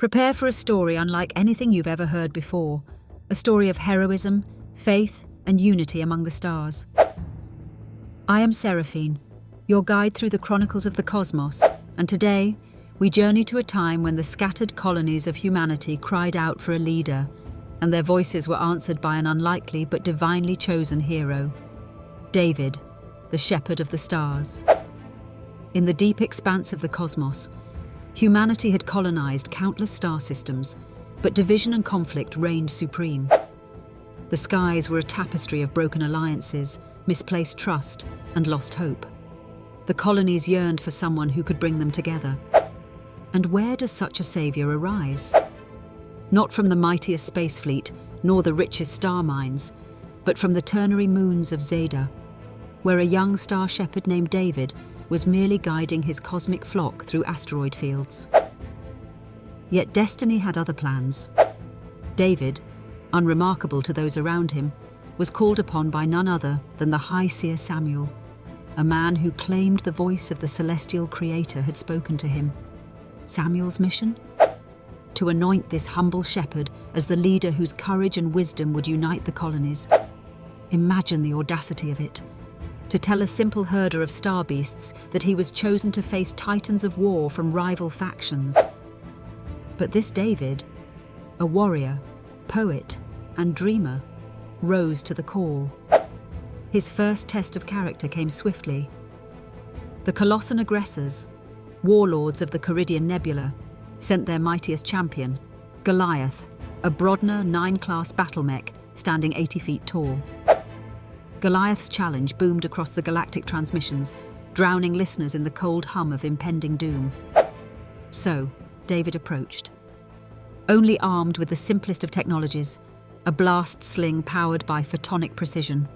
Prepare for a story unlike anything you've ever heard before, a story of heroism, faith, and unity among the stars. I am Seraphine, your guide through the Chronicles of the Cosmos, and today we journey to a time when the scattered colonies of humanity cried out for a leader, and their voices were answered by an unlikely but divinely chosen hero, David, the shepherd of the stars. In the deep expanse of the cosmos, humanity had colonized countless star systems, but division and conflict reigned supreme. The skies were a tapestry of broken alliances, misplaced trust, and lost hope. The colonies yearned for someone who could bring them together. And where does such a savior arise? Not from the mightiest space fleet, nor the richest star mines, but from the ternary moons of Zeta, where a young star shepherd named David was merely guiding his cosmic flock through asteroid fields. Yet destiny had other plans. David, unremarkable to those around him, was called upon by none other than the High Seer Samuel, a man who claimed the voice of the celestial creator had spoken to him. Samuel's mission? To anoint this humble shepherd as the leader whose courage and wisdom would unite the colonies. Imagine the audacity of it. To tell a simple herder of star beasts that he was chosen to face titans of war from rival factions. But this David, a warrior, poet, and dreamer, rose to the call. His first test of character came swiftly. The Colossan aggressors, warlords of the Caridian Nebula, sent their mightiest champion, Goliath, a Brodner 9-class battle mech standing 80 feet tall. Goliath's challenge boomed across the galactic transmissions, drowning listeners in the cold hum of impending doom. So, David approached. Only armed with the simplest of technologies, a blast sling powered by photonic precision.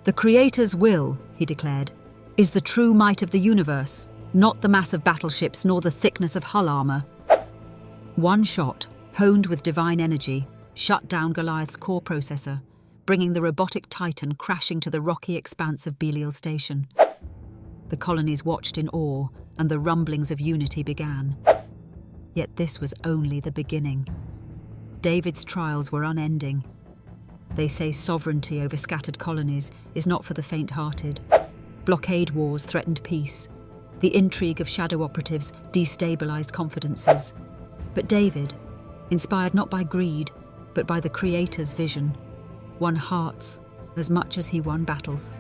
"The Creator's will," he declared, "is the true might of the universe, not the mass of battleships nor the thickness of hull armor." One shot, honed with divine energy, shut down Goliath's core processor, bringing the robotic titan crashing to the rocky expanse of Belial Station. The colonies watched in awe, and the rumblings of unity began. Yet this was only the beginning. David's trials were unending. They say sovereignty over scattered colonies is not for the faint-hearted. Blockade wars threatened peace. The intrigue of shadow operatives destabilized confidences. But David, inspired not by greed, but by the Creator's vision, won hearts as much as he won battles.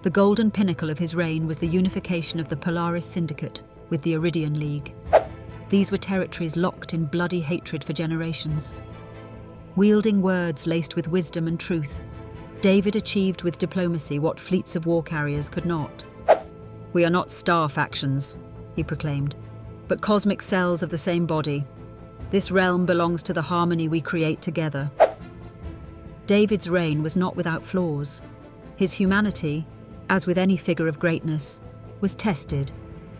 The golden pinnacle of his reign was the unification of the Polaris Syndicate with the Iridian League. These were territories locked in bloody hatred for generations. Wielding words laced with wisdom and truth, David achieved with diplomacy what fleets of war carriers could not. "We are not star factions," he proclaimed, "but cosmic cells of the same body. This realm belongs to the harmony we create together." David's reign was not without flaws. His humanity, as with any figure of greatness, was tested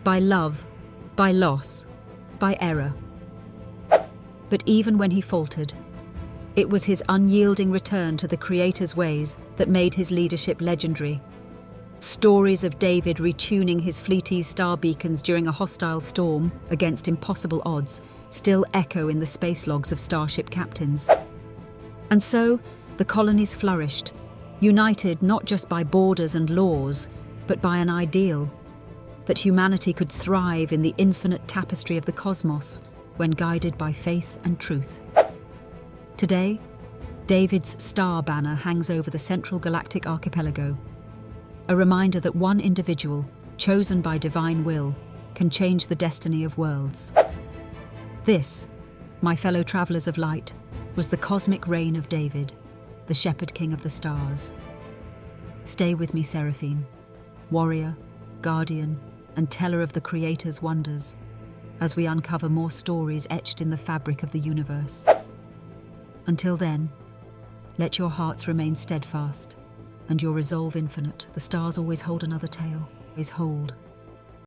by love, by loss, by error. But even when he faltered, it was his unyielding return to the Creator's ways that made his leadership legendary. Stories of David retuning his fleety's star beacons during a hostile storm against impossible odds still echo in the space logs of starship captains. And so, the colonies flourished, united not just by borders and laws, but by an ideal, that humanity could thrive in the infinite tapestry of the cosmos when guided by faith and truth. Today, David's star banner hangs over the central galactic archipelago, a reminder that one individual, chosen by divine will, can change the destiny of worlds. This, my fellow travelers of light, was the cosmic reign of David, the shepherd king of the stars. Stay with me, Seraphine, warrior, guardian, and teller of the Creator's wonders, as we uncover more stories etched in the fabric of the universe. Until then, let your hearts remain steadfast, and your resolve infinite. The stars always hold another tale. Always hold